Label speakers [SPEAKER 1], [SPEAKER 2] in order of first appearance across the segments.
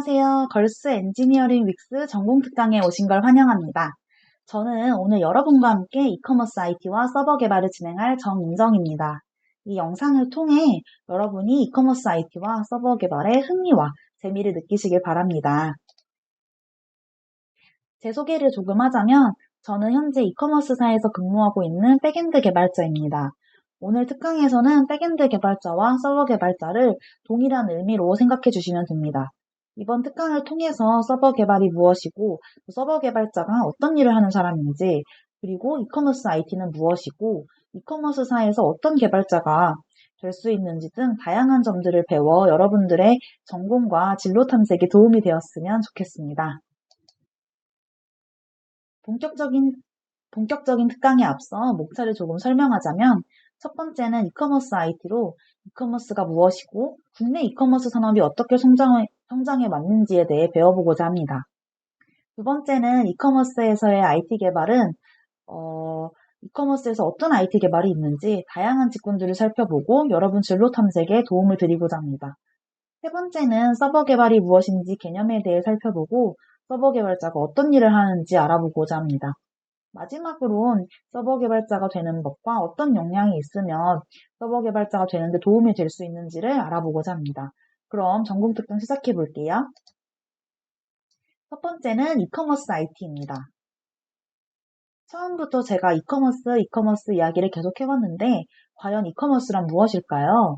[SPEAKER 1] 안녕하세요. 걸스 엔지니어링 윅스 전공 특강에 오신 걸 환영합니다. 저는 오늘 여러분과 함께 이커머스 IT와 서버 개발을 진행할 정인정입니다. 이 영상을 통해 여러분이 이커머스 IT와 서버 개발의 흥미와 재미를 느끼시길 바랍니다. 제 소개를 조금 하자면 저는 현재 이커머스사에서 근무하고 있는 백엔드 개발자입니다. 오늘 특강에서는 백엔드 개발자와 서버 개발자를 동일한 의미로 생각해 주시면 됩니다. 이번 특강을 통해서 서버 개발이 무엇이고 서버 개발자가 어떤 일을 하는 사람인지, 그리고 이커머스 IT는 무엇이고 이커머스사에서 어떤 개발자가 될 수 있는지 등 다양한 점들을 배워 여러분들의 전공과 진로 탐색에 도움이 되었으면 좋겠습니다. 본격적인 특강에 앞서 목차를 조금 설명하자면, 첫 번째는 이커머스 IT로 이커머스가 무엇이고 국내 이커머스 산업이 어떻게 성장해 왔는지에 대해 배워보고자 합니다. 두 번째는 이커머스에서의 IT 개발은 이커머스에서 어떤 IT 개발이 있는지 다양한 직군들을 살펴보고 여러분 진로 탐색에 도움을 드리고자 합니다. 세 번째는 서버 개발이 무엇인지 개념에 대해 살펴보고 서버 개발자가 어떤 일을 하는지 알아보고자 합니다. 마지막으론 서버 개발자가 되는 법과 어떤 역량이 있으면 서버 개발자가 되는데 도움이 될 수 있는지를 알아보고자 합니다. 그럼 전공 특강 시작해 볼게요. 첫 번째는 이커머스 IT입니다. 처음부터 제가 이커머스 이야기를 계속 해왔는데 과연 이커머스란 무엇일까요?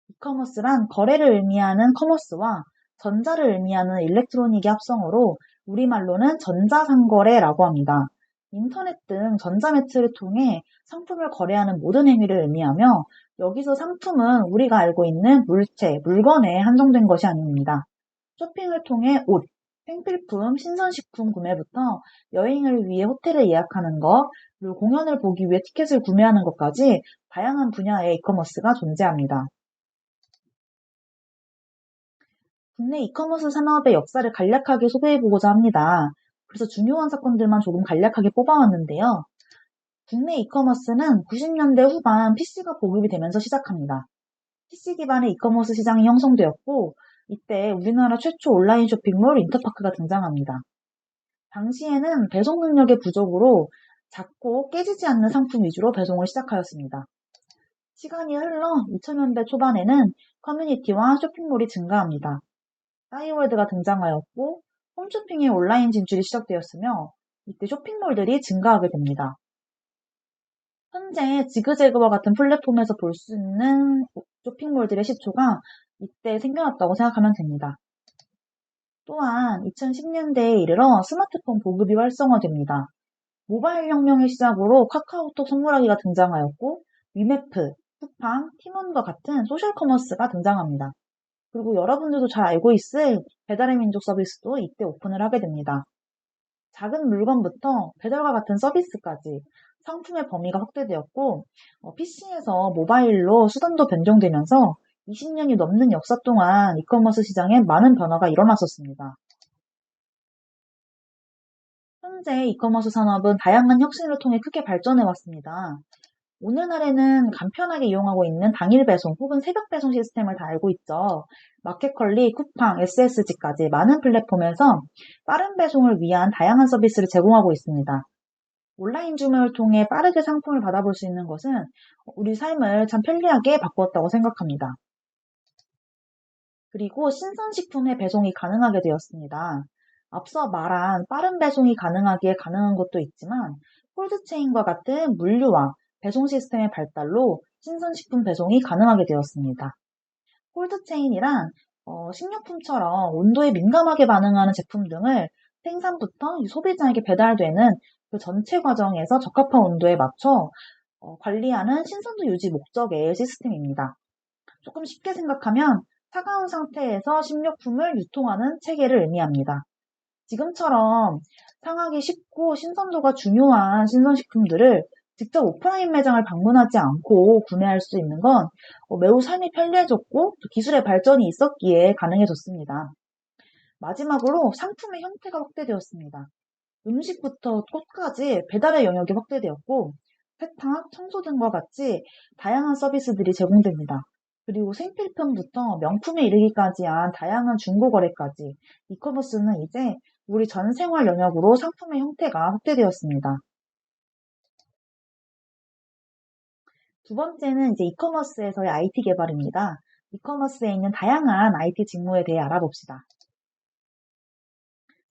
[SPEAKER 1] 이커머스란 거래를 의미하는 커머스와 전자를 의미하는 일렉트로닉의 합성어로 우리말로는 전자상거래라고 합니다. 인터넷 등 전자매체를 통해 상품을 거래하는 모든 행위를 의미하며, 여기서 상품은 우리가 알고 있는 물체, 물건에 한정된 것이 아닙니다. 쇼핑을 통해 옷, 생필품, 신선식품 구매부터 여행을 위해 호텔을 예약하는 것, 그리고 공연을 보기 위해 티켓을 구매하는 것까지 다양한 분야의 이커머스가 존재합니다. 국내 이커머스 산업의 역사를 간략하게 소개해보고자 합니다. 그래서 중요한 사건들만 조금 간략하게 뽑아왔는데요. 국내 이커머스는 90년대 후반 PC가 보급이 되면서 시작합니다. PC 기반의 이커머스 시장이 형성되었고, 이때 우리나라 최초 온라인 쇼핑몰 인터파크가 등장합니다. 당시에는 배송 능력의 부족으로 작고 깨지지 않는 상품 위주로 배송을 시작하였습니다. 시간이 흘러 2000년대 초반에는 커뮤니티와 쇼핑몰이 증가합니다. 싸이월드가 등장하였고 홈쇼핑의 온라인 진출이 시작되었으며, 이때 쇼핑몰들이 증가하게 됩니다. 현재 지그재그와 같은 플랫폼에서 볼 수 있는 쇼핑몰들의 시초가 이때 생겨났다고 생각하면 됩니다. 또한 2010년대에 이르러 스마트폰 보급이 활성화됩니다. 모바일 혁명의 시작으로 카카오톡 선물하기가 등장하였고, 위메프, 쿠팡, 티몬과 같은 소셜 커머스가 등장합니다. 그리고 여러분들도 잘 알고 있을 배달의 민족 서비스도 이때 오픈을 하게 됩니다. 작은 물건부터 배달과 같은 서비스까지 상품의 범위가 확대되었고, PC에서 모바일로 수단도 변경되면서 20년이 넘는 역사 동안 이커머스 시장에 많은 변화가 일어났었습니다. 현재 이커머스 산업은 다양한 혁신을 통해 크게 발전해 왔습니다. 오늘날에는 간편하게 이용하고 있는 당일 배송 혹은 새벽 배송 시스템을 다 알고 있죠. 마켓컬리, 쿠팡, SSG까지 많은 플랫폼에서 빠른 배송을 위한 다양한 서비스를 제공하고 있습니다. 온라인 주문을 통해 빠르게 상품을 받아볼 수 있는 것은 우리 삶을 참 편리하게 바꾸었다고 생각합니다. 그리고 신선식품의 배송이 가능하게 되었습니다. 앞서 말한 빠른 배송이 가능하기에 가능한 것도 있지만, 콜드체인과 같은 물류와 배송 시스템의 발달로 신선식품 배송이 가능하게 되었습니다. 콜드체인이란 식료품처럼 온도에 민감하게 반응하는 제품 등을 생산부터 소비자에게 배달되는 그 전체 과정에서 적합한 온도에 맞춰 관리하는 신선도 유지 목적의 시스템입니다. 조금 쉽게 생각하면 차가운 상태에서 식료품을 유통하는 체계를 의미합니다. 지금처럼 상하기 쉽고 신선도가 중요한 신선식품들을 직접 오프라인 매장을 방문하지 않고 구매할 수 있는 건 매우 삶이 편리해졌고 또 기술의 발전이 있었기에 가능해졌습니다. 마지막으로 상품의 형태가 확대되었습니다. 음식부터 꽃까지 배달의 영역이 확대되었고, 세탁, 청소 등과 같이 다양한 서비스들이 제공됩니다. 그리고 생필품부터 명품에 이르기까지 한 다양한 중고거래까지 이커머스는 이제 우리 전 생활 영역으로 상품의 형태가 확대되었습니다. 두 번째는 이제 이커머스에서의 IT 개발입니다. 이커머스에 있는 다양한 IT 직무에 대해 알아봅시다.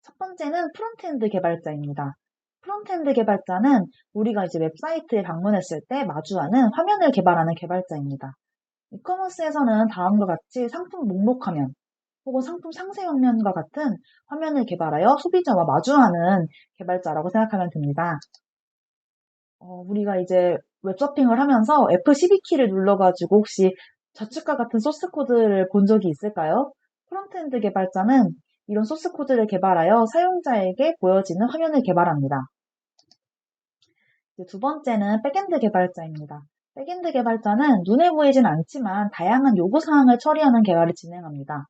[SPEAKER 1] 첫 번째는 프론트엔드 개발자입니다. 프론트엔드 개발자는 우리가 이제 웹사이트에 방문했을 때 마주하는 화면을 개발하는 개발자입니다. 이커머스에서는 다음과 같이 상품 목록 화면 혹은 상품 상세 화면과 같은 화면을 개발하여 소비자와 마주하는 개발자라고 생각하면 됩니다. 우리가 이제 웹서핑을 하면서 F12키를 눌러가지고 혹시 좌측과 같은 소스 코드를 본 적이 있을까요? 프론트엔드 개발자는 이런 소스 코드를 개발하여 사용자에게 보여지는 화면을 개발합니다. 두 번째는 백엔드 개발자입니다. 백엔드 개발자는 눈에 보이진 않지만 다양한 요구사항을 처리하는 개발을 진행합니다.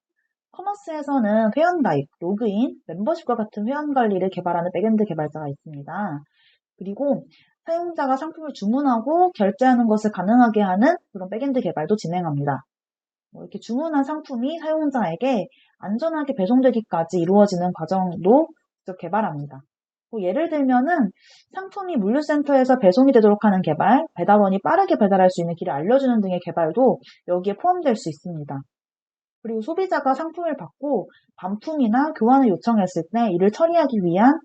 [SPEAKER 1] 커머스에서는 회원 가입, 로그인, 멤버십과 같은 회원 관리를 개발하는 백엔드 개발자가 있습니다. 그리고 사용자가 상품을 주문하고 결제하는 것을 가능하게 하는 그런 백엔드 개발도 진행합니다. 이렇게 주문한 상품이 사용자에게 안전하게 배송되기까지 이루어지는 과정도 직접 개발합니다. 예를 들면은 상품이 물류센터에서 배송이 되도록 하는 개발, 배달원이 빠르게 배달할 수 있는 길을 알려주는 등의 개발도 여기에 포함될 수 있습니다. 그리고 소비자가 상품을 받고 반품이나 교환을 요청했을 때 이를 처리하기 위한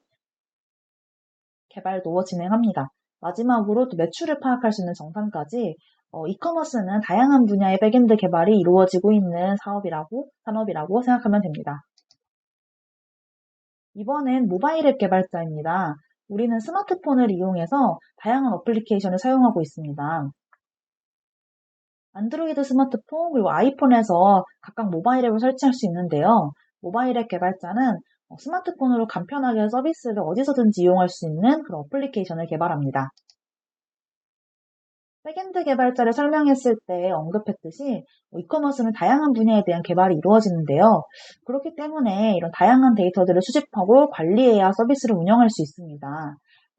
[SPEAKER 1] 개발도 진행합니다. 마지막으로 또 매출을 파악할 수 있는 정산까지 이커머스는 다양한 분야의 백엔드 개발이 이루어지고 있는 산업이라고 생각하면 됩니다. 이번엔 모바일 앱 개발자입니다. 우리는 스마트폰을 이용해서 다양한 어플리케이션을 사용하고 있습니다. 안드로이드 스마트폰 그리고 아이폰에서 각각 모바일 앱을 설치할 수 있는데요. 모바일 앱 개발자는 스마트폰으로 간편하게 서비스를 어디서든지 이용할 수 있는 그런 어플리케이션을 개발합니다. 백엔드 개발자를 설명했을 때 언급했듯이 이커머스는 다양한 분야에 대한 개발이 이루어지는데요. 그렇기 때문에 이런 다양한 데이터들을 수집하고 관리해야 서비스를 운영할 수 있습니다.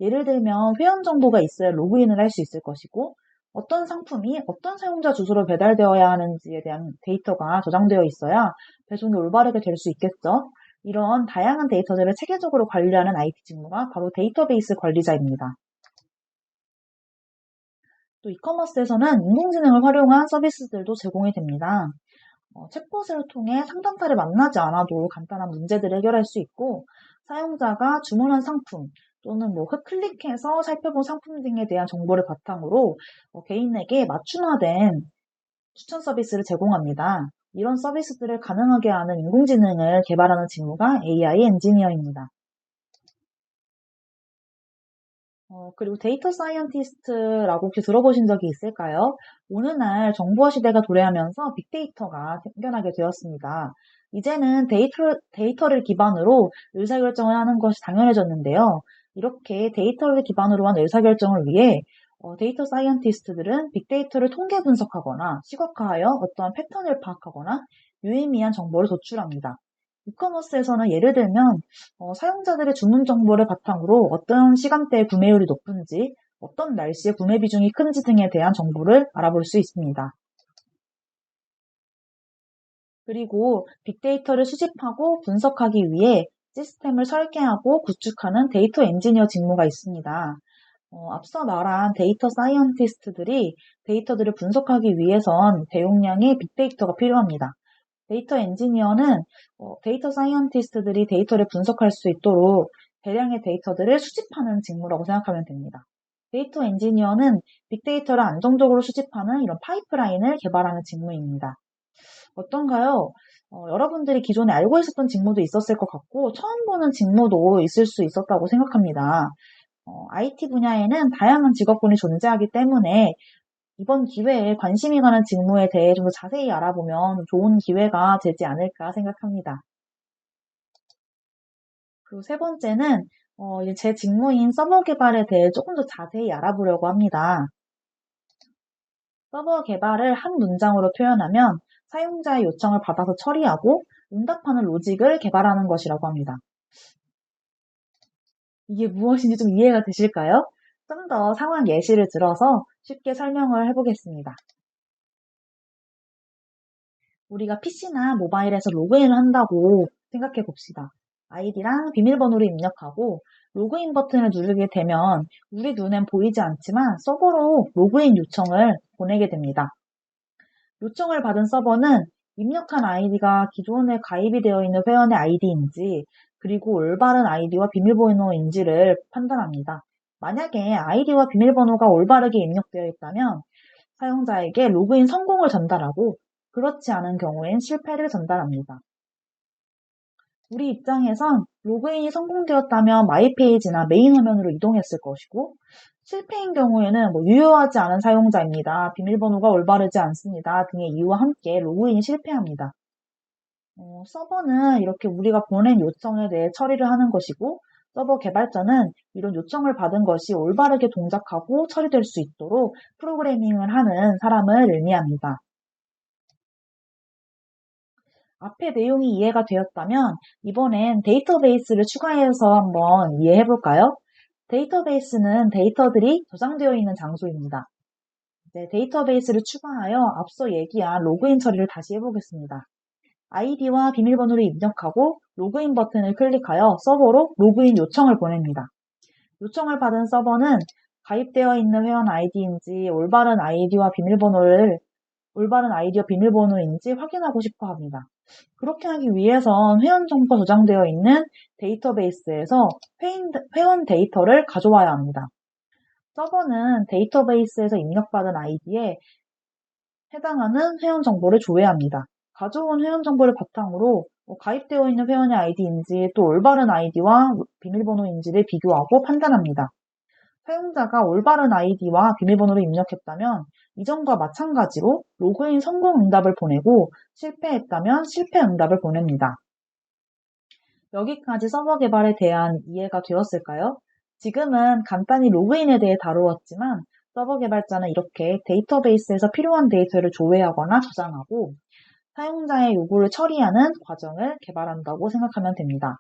[SPEAKER 1] 예를 들면 회원 정보가 있어야 로그인을 할 수 있을 것이고 어떤 상품이 어떤 사용자 주소로 배달되어야 하는지에 대한 데이터가 저장되어 있어야 배송이 올바르게 될 수 있겠죠. 이런 다양한 데이터들을 체계적으로 관리하는 IT 직무가 바로 데이터베이스 관리자입니다. 또 이커머스에서는 인공지능을 활용한 서비스들도 제공이 됩니다. 챗봇을 통해 상담사를 만나지 않아도 간단한 문제들을 해결할 수 있고 사용자가 주문한 상품 또는 클릭해서 살펴본 상품 등에 대한 정보를 바탕으로 개인에게 맞춤화된 추천 서비스를 제공합니다. 이런 서비스들을 가능하게 하는 인공지능을 개발하는 직무가 AI 엔지니어입니다. 그리고 데이터 사이언티스트라고 혹시 들어보신 적이 있을까요? 오늘날 정보화 시대가 도래하면서 빅데이터가 생겨나게 되었습니다. 이제는 데이터를 기반으로 의사결정을 하는 것이 당연해졌는데요. 이렇게 데이터를 기반으로 한 의사결정을 위해 데이터 사이언티스트들은 빅데이터를 통계 분석하거나 시각화하여 어떠한 패턴을 파악하거나 유의미한 정보를 도출합니다. 이커머스에서는 예를 들면 사용자들의 주문 정보를 바탕으로 어떤 시간대에 구매율이 높은지, 어떤 날씨에 구매 비중이 큰지 등에 대한 정보를 알아볼 수 있습니다. 그리고 빅데이터를 수집하고 분석하기 위해 시스템을 설계하고 구축하는 데이터 엔지니어 직무가 있습니다. 앞서 말한 데이터 사이언티스트들이 데이터들을 분석하기 위해선 대용량의 빅데이터가 필요합니다. 데이터 엔지니어는 데이터 사이언티스트들이 데이터를 분석할 수 있도록 대량의 데이터들을 수집하는 직무라고 생각하면 됩니다. 데이터 엔지니어는 빅데이터를 안정적으로 수집하는 이런 파이프라인을 개발하는 직무입니다. 어떤가요? 여러분들이 기존에 알고 있었던 직무도 있었을 것 같고 처음 보는 직무도 있을 수 있었다고 생각합니다. IT 분야에는 다양한 직업군이 존재하기 때문에 이번 기회에 관심이 가는 직무에 대해 좀 더 자세히 알아보면 좋은 기회가 되지 않을까 생각합니다. 그리고 세 번째는 이제 제 직무인 서버 개발에 대해 조금 더 자세히 알아보려고 합니다. 서버 개발을 한 문장으로 표현하면 사용자의 요청을 받아서 처리하고 응답하는 로직을 개발하는 것이라고 합니다. 이게 무엇인지 좀 이해가 되실까요? 좀 더 상황 예시를 들어서 쉽게 설명을 해보겠습니다. 우리가 PC나 모바일에서 로그인을 한다고 생각해 봅시다. 아이디랑 비밀번호를 입력하고 로그인 버튼을 누르게 되면 우리 눈엔 보이지 않지만 서버로 로그인 요청을 보내게 됩니다. 요청을 받은 서버는 입력한 아이디가 기존에 가입이 되어 있는 회원의 아이디인지 그리고 올바른 아이디와 비밀번호인지를 판단합니다. 만약에 아이디와 비밀번호가 올바르게 입력되어 있다면 사용자에게 로그인 성공을 전달하고 그렇지 않은 경우엔 실패를 전달합니다. 우리 입장에선 로그인이 성공되었다면 마이 페이지나 메인 화면으로 이동했을 것이고 실패인 경우에는 유효하지 않은 사용자입니다. 비밀번호가 올바르지 않습니다. 등의 이유와 함께 로그인이 실패합니다. 서버는 이렇게 우리가 보낸 요청에 대해 처리를 하는 것이고 서버 개발자는 이런 요청을 받은 것이 올바르게 동작하고 처리될 수 있도록 프로그래밍을 하는 사람을 의미합니다. 앞의 내용이 이해가 되었다면 이번엔 데이터베이스를 추가해서 한번 이해해 볼까요? 데이터베이스는 데이터들이 저장되어 있는 장소입니다. 네, 데이터베이스를 추가하여 앞서 얘기한 로그인 처리를 다시 해보겠습니다. 아이디와 비밀번호를 입력하고 로그인 버튼을 클릭하여 서버로 로그인 요청을 보냅니다. 요청을 받은 서버는 가입되어 있는 회원 아이디인지 올바른 아이디와 비밀번호인지 확인하고 싶어 합니다. 그렇게 하기 위해선 회원 정보가 저장되어 있는 데이터베이스에서 회원 데이터를 가져와야 합니다. 서버는 데이터베이스에서 입력받은 아이디에 해당하는 회원 정보를 조회합니다. 가져온 회원 정보를 바탕으로 가입되어 있는 회원의 아이디인지 또 올바른 아이디와 비밀번호인지를 비교하고 판단합니다. 사용자가 올바른 아이디와 비밀번호를 입력했다면 이전과 마찬가지로 로그인 성공 응답을 보내고 실패했다면 실패 응답을 보냅니다. 여기까지 서버 개발에 대한 이해가 되었을까요? 지금은 간단히 로그인에 대해 다루었지만 서버 개발자는 이렇게 데이터베이스에서 필요한 데이터를 조회하거나 저장하고 사용자의 요구를 처리하는 과정을 개발한다고 생각하면 됩니다.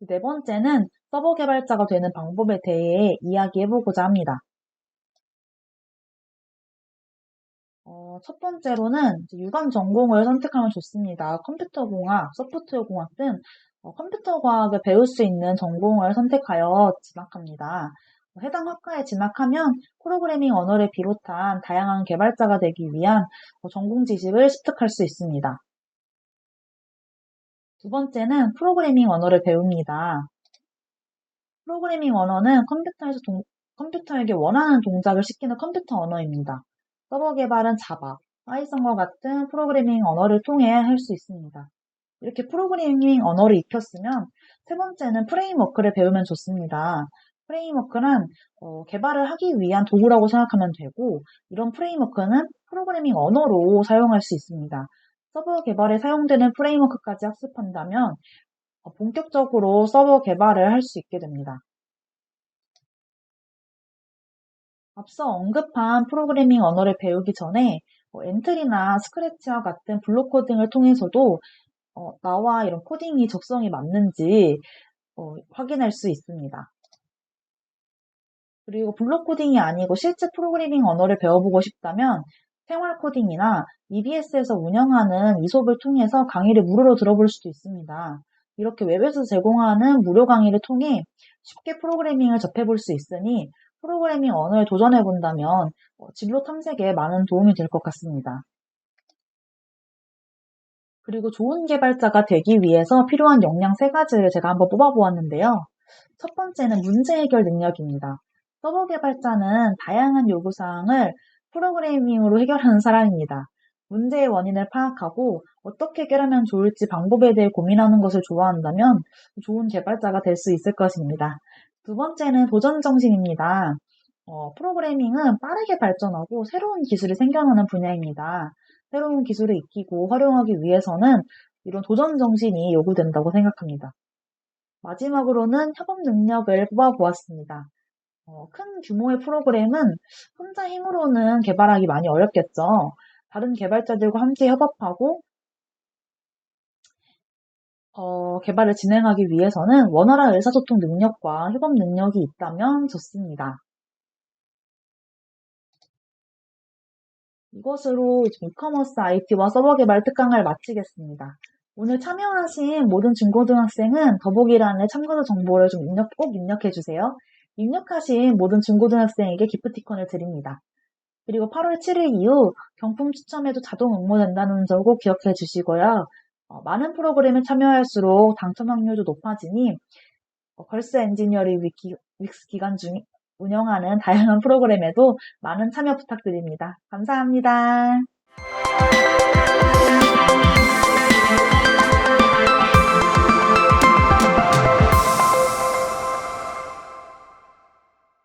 [SPEAKER 1] 네 번째는 서버 개발자가 되는 방법에 대해 이야기해보고자 합니다. 첫 번째로는 유관 전공을 선택하면 좋습니다. 컴퓨터공학, 소프트웨어공학 등 컴퓨터 과학을 배울 수 있는 전공을 선택하여 진학합니다. 해당 학과에 진학하면 프로그래밍 언어를 비롯한 다양한 개발자가 되기 위한 전공 지식을 습득할 수 있습니다. 두 번째는 프로그래밍 언어를 배웁니다. 프로그래밍 언어는 컴퓨터에게 원하는 동작을 시키는 컴퓨터 언어입니다. 서버 개발은 자바, 파이썬과 같은 프로그래밍 언어를 통해 할 수 있습니다. 이렇게 프로그래밍 언어를 익혔으면 세 번째는 프레임워크를 배우면 좋습니다. 프레임워크는 개발을 하기 위한 도구라고 생각하면 되고 이런 프레임워크는 프로그래밍 언어로 사용할 수 있습니다. 서버 개발에 사용되는 프레임워크까지 학습한다면 본격적으로 서버 개발을 할 수 있게 됩니다. 앞서 언급한 프로그래밍 언어를 배우기 전에 엔트리나 스크래치와 같은 블록 코딩을 통해서도 나와 이런 코딩이 적성이 맞는지 확인할 수 있습니다. 그리고 블록 코딩이 아니고 실제 프로그래밍 언어를 배워보고 싶다면 생활 코딩이나 EBS에서 운영하는 이솝을 통해서 강의를 무료로 들어볼 수도 있습니다. 이렇게 웹에서 제공하는 무료 강의를 통해 쉽게 프로그래밍을 접해볼 수 있으니 프로그래밍 언어에 도전해본다면 진로 탐색에 많은 도움이 될 것 같습니다. 그리고 좋은 개발자가 되기 위해서 필요한 역량 3가지를 제가 한번 뽑아보았는데요. 첫 번째는 문제 해결 능력입니다. 서버 개발자는 다양한 요구사항을 프로그래밍으로 해결하는 사람입니다. 문제의 원인을 파악하고 어떻게 해결하면 좋을지 방법에 대해 고민하는 것을 좋아한다면 좋은 개발자가 될 수 있을 것입니다. 두 번째는 도전 정신입니다. 프로그래밍은 빠르게 발전하고 새로운 기술이 생겨나는 분야입니다. 새로운 기술을 익히고 활용하기 위해서는 이런 도전 정신이 요구된다고 생각합니다. 마지막으로는 협업 능력을 뽑아보았습니다. 큰 규모의 프로그램은 혼자 힘으로는 개발하기 많이 어렵겠죠. 다른 개발자들과 함께 협업하고 개발을 진행하기 위해서는 원활한 의사소통 능력과 협업 능력이 있다면 좋습니다. 이것으로 이커머스 IT와 서버 개발 특강을 마치겠습니다. 오늘 참여하신 모든 중고등학생은 더보기란에 참가자 정보를 꼭 입력해 주세요. 입력하신 모든 중고등학생에게 기프티콘을 드립니다. 그리고 8월 7일 이후 경품 추첨에도 자동 응모된다는 점 꼭 기억해 주시고요. 많은 프로그램에 참여할수록 당첨 확률도 높아지니 걸스 엔지니어링 윅스 기간 중 운영하는 다양한 프로그램에도 많은 참여 부탁드립니다. 감사합니다.